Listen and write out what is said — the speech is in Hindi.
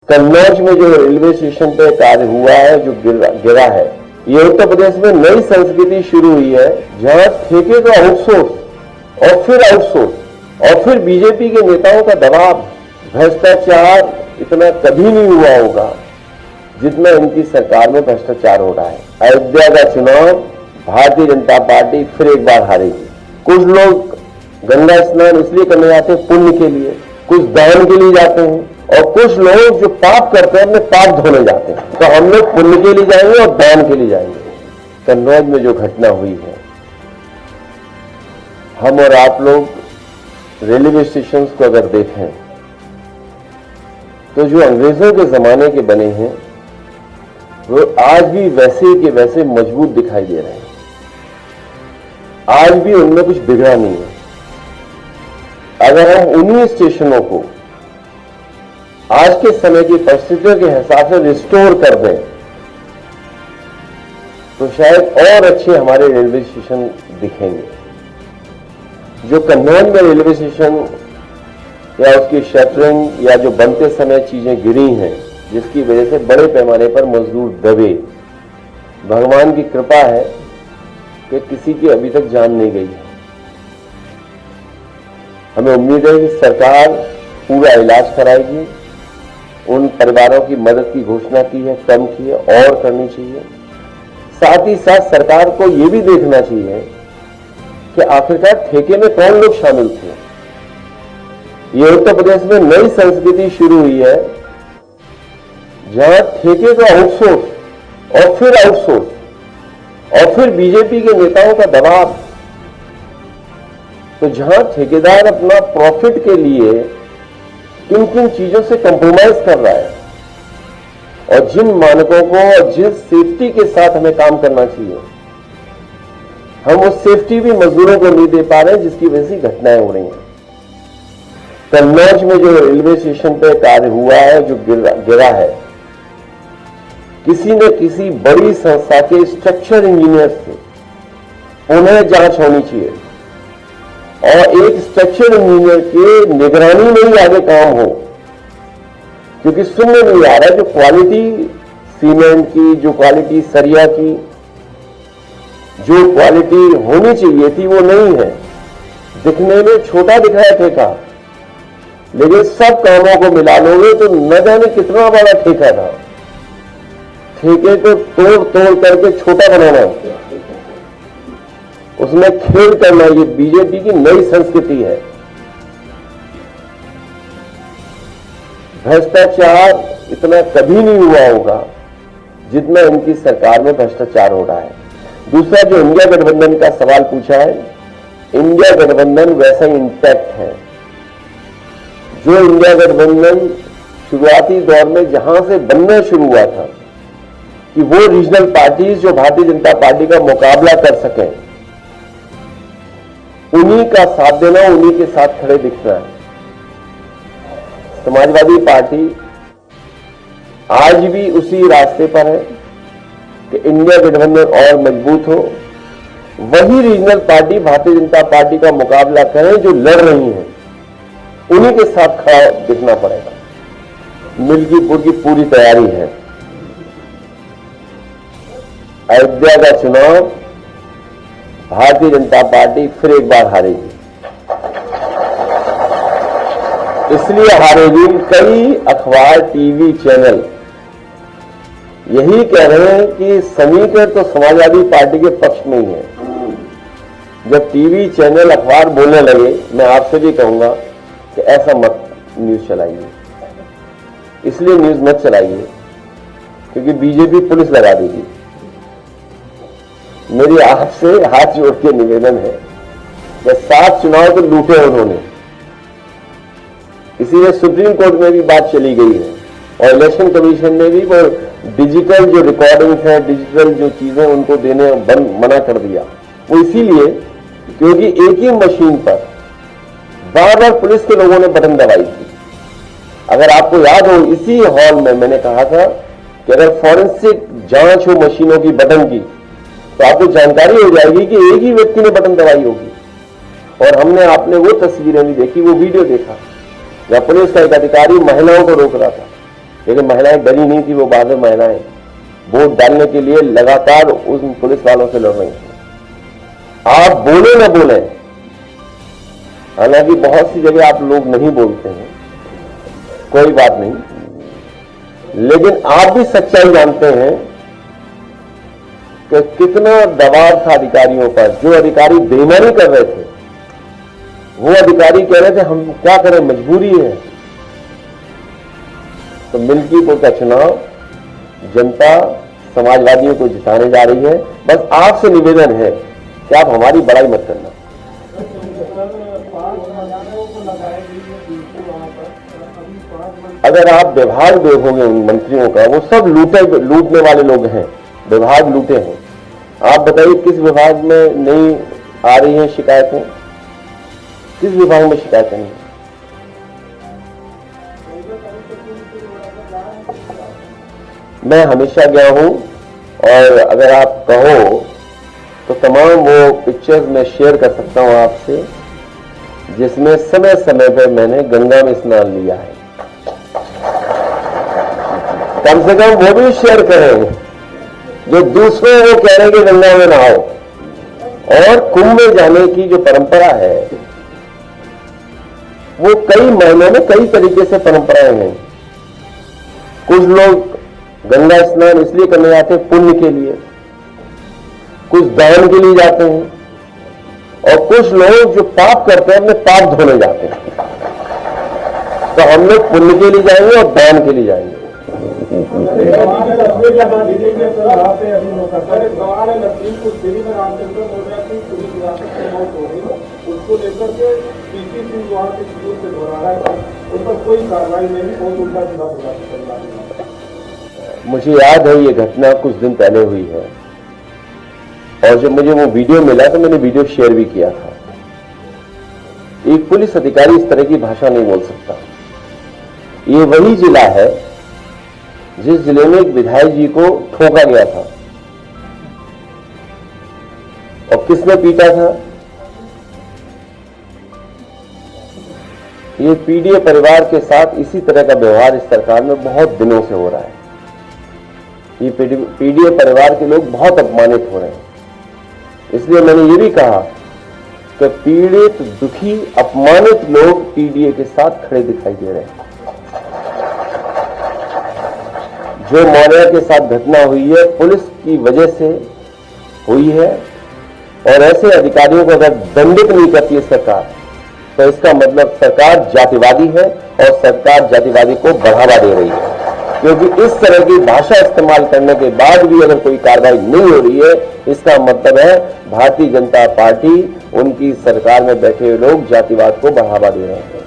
कन्नौज में जो रेलवे स्टेशन पे कार्य हुआ है, जो गिरा है, ये उत्तर प्रदेश में नई संस्कृति शुरू हुई है, जहां ठेके को आउटसोर्स और फिर आउटसोर्स और फिर बीजेपी के नेताओं का दबाव, भ्रष्टाचार इतना कभी नहीं हुआ होगा जितना इनकी सरकार में भ्रष्टाचार हो रहा है। अयोध्या का चुनाव भारतीय जनता पार्टी फिर एक बार हारेगी। कुछ लोग गंगा स्नान इसलिए करने जाते हैं पुण्य के लिए, कुछ दान के लिए जाते हैं, और कुछ लोग जो पाप करते हैं अपने पाप धोने जाते हैं। तो हम लोग पुण्य के लिए जाएंगे और दान के लिए जाएंगे। कन्नौज में जो घटना हुई है, हम और आप लोग रेलवे स्टेशन को अगर देखें तो जो अंग्रेजों के जमाने के बने हैं वो आज भी वैसे के वैसे मजबूत दिखाई दे रहे हैं। आज भी उनमें कुछ बिगड़ा नहीं है। अगर हम उन्हीं स्टेशनों को आज के समय की परिस्थितियों के हिसाब से रिस्टोर कर दें तो शायद और अच्छे हमारे रेलवे स्टेशन दिखेंगे। जो कन्नौज में रेलवे स्टेशन या उसकी शटरिंग या जो बनते समय चीजें गिरी हैं, जिसकी वजह से बड़े पैमाने पर मजदूर दबे, भगवान की कृपा है कि किसी की अभी तक जान नहीं गई है। हमें उम्मीद है कि सरकार पूरा इलाज कराएगी। उन परिवारों की मदद की घोषणा की है, कम की है, और करनी चाहिए। साथ ही साथ सरकार को यह भी देखना चाहिए कि आखिरकार ठेके में कौन लोग शामिल थे। ये उत्तर प्रदेश में नई संस्कृति शुरू हुई है, जहां ठेके को आउटसोर्स और फिर आउटसोर्स और फिर बीजेपी के नेताओं का दबाव। तो जहां ठेकेदार अपना प्रॉफिट के लिए किन किन चीजों से कंप्रोमाइज कर रहा है और जिन मानकों को और जिस सेफ्टी के साथ हमें काम करना चाहिए, हम उस सेफ्टी भी मजदूरों को नहीं दे पा रहे हैं, जिसकी वजह से घटनाएं हो रही हैं। कन्नौज में जो रेलवे स्टेशन पे कार्य हुआ है, जो गिरा है, किसी न किसी बड़ी संस्था के स्ट्रक्चर इंजीनियर से उन्हें जांच होनी चाहिए और एक स्ट्रक्चर इंजीनियर की निगरानी में ही आगे काम हो, क्योंकि सुनने नहीं आ रहा है जो क्वालिटी सीमेंट की, जो क्वालिटी सरिया की, जो क्वालिटी होनी चाहिए थी वो नहीं है। दिखने में छोटा दिख रहा है ठेका, लेकिन सब कामों को मिला लोगे तो न जाने कितना बड़ा ठेका था। ठेके को तोड़ तोड़ करके छोटा बनाना, उसमें खेल करना, ये बीजेपी की नई संस्कृति है। भ्रष्टाचार इतना कभी नहीं हुआ होगा जितना इनकी सरकार में भ्रष्टाचार हो रहा है। दूसरा, जो इंडिया गठबंधन का सवाल पूछा है, इंडिया गठबंधन वैसा ही इंटैक्ट है। जो इंडिया गठबंधन शुरुआती दौर में जहां से बनना शुरू हुआ था कि वो रीजनल पार्टीज जो भारतीय जनता पार्टी का मुकाबला कर सकें, उन्हीं का साथ देना, उन्हीं के साथ खड़े दिखना है। समाजवादी पार्टी आज भी उसी रास्ते पर है कि इंडिया गठबंधन और मजबूत हो, वही regional party Bharatiya Janata party का मुकाबला करें जो लड़ रही हैं, उन्हीं के साथ खड़ा दिखना पड़ेगा। मिल्कीपुर की पूरी तैयारी है। अयोध्या का चुनाव भारतीय जनता पार्टी फिर एक बार हारेगी। इसलिए हारेगी, कई अखबार, टीवी चैनल यही कह रहे हैं कि समीकरण तो समाजवादी पार्टी के पक्ष में ही है। जब टीवी चैनल, अखबार बोलने लगे, मैं आपसे भी कहूंगा कि ऐसा मत न्यूज चलाइए। इसलिए न्यूज मत चलाइए क्योंकि बीजेपी पुलिस लगा देगी। मेरी आपसे हाथ जोड़ के निवेदन है कि 7 चुनाव तो लूटे उन्होंने, इसीलिए सुप्रीम कोर्ट में भी बात चली गई है और इलेक्शन कमीशन ने भी वो डिजिटल जो रिकॉर्डिंग्स है, डिजिटल जो चीजें उनको देने मना कर दिया। वो इसीलिए क्योंकि एक ही मशीन पर बार बार पुलिस के लोगों ने बटन दबाई थी। अगर आपको याद हो, इसी हॉल में मैंने कहा था कि अगर फॉरेंसिक जांच हो मशीनों की बटन की तो आपको जानकारी हो जाएगी कि एक ही व्यक्ति ने बटन दबाई होगी। और हमने, आपने वो तस्वीरें भी देखी, वो वीडियो देखा जहां पुलिस का एक अधिकारी महिलाओं को रोक रहा था लेकिन महिलाएं डरी नहीं थी, वो बहादुर महिलाएं वोट डालने के लिए लगातार उन पुलिस वालों से लड़ रही थी। आप बोले न बोले, हालांकि बहुत सी जगह आप लोग नहीं बोलते हैं, कोई बात नहीं, लेकिन आप भी सच्चाई जानते हैं कि कितना दबाव था अधिकारियों पर। जो अधिकारी बेईमानी कर रहे थे, वो अधिकारी कह रहे थे हम क्या करें, मजबूरी है। तो मिल्कीपुर का चुनाव जनता समाजवादियों को जिताने जा रही है। बस आपसे निवेदन है कि आप हमारी बड़ाई मत करना। अगर आप विभाग देखोगे उन मंत्रियों का, वो सब लूटने वाले लोग हैं, विभाग लूटे हैं। आप बताइए किस विभाग में नहीं आ रही हैं शिकायतें, किस विभाग में शिकायतें नहीं? मैं हमेशा गया हूं, और अगर आप कहो तो तमाम वो पिक्चर्स मैं शेयर कर सकता हूं आपसे, जिसमें समय समय पर मैंने गंगा में स्नान लिया है। कम से कम वो भी शेयर करें जो दूसरों को कह रहे हैं कि गंगा में नहाओ। और कुंभ में जाने की जो परंपरा है, वो कई महीनों में कई तरीके से परंपराएं हैं। कुछ लोग गंगा स्नान इसलिए करने जाते हैं पुण्य के लिए, कुछ दान के लिए जाते हैं, और कुछ लोग जो पाप करते हैं अपने पाप धोने जाते हैं। तो हम लोग पुण्य के लिए जाएंगे और दान के लिए जाएंगे। उसको लेकर के पीसी सिंह वहां के शुरू से दोहरा रहा है, उन पर कोई कार्रवाई नहीं, बहुत उल्टा सीधा चल रहा है। मुझे याद है ये घटना कुछ दिन पहले हुई है, और जब मुझे वो वीडियो मिला तो मैंने वीडियो शेयर भी किया था। एक पुलिस अधिकारी इस तरह की भाषा नहीं बोल सकता। ये वही जिला है जिस जिले में एक विधायक जी को ठोका गया था, और किसने पीटा था? ये पीडीए परिवार के साथ इसी तरह का व्यवहार इस सरकार में बहुत दिनों से हो रहा है। ये पीडीए परिवार के लोग बहुत अपमानित हो रहे हैं। इसलिए मैंने ये भी कहा कि पीड़ित, दुखी, अपमानित लोग पीडीए के साथ खड़े दिखाई दे रहे हैं। जो मौर्या के साथ घटना हुई है पुलिस की वजह से हुई है, और ऐसे अधिकारियों को अगर दंडित नहीं करती है सरकार, तो इसका मतलब सरकार जातिवादी है, और सरकार जातिवादी को बढ़ावा दे रही है। क्योंकि इस तरह की भाषा इस्तेमाल करने के बाद भी अगर कोई कार्रवाई नहीं हो रही है, इसका मतलब है भारतीय जनता पार्टी, उनकी सरकार में बैठे हुए लोग जातिवाद को बढ़ावा दे रहे हैं।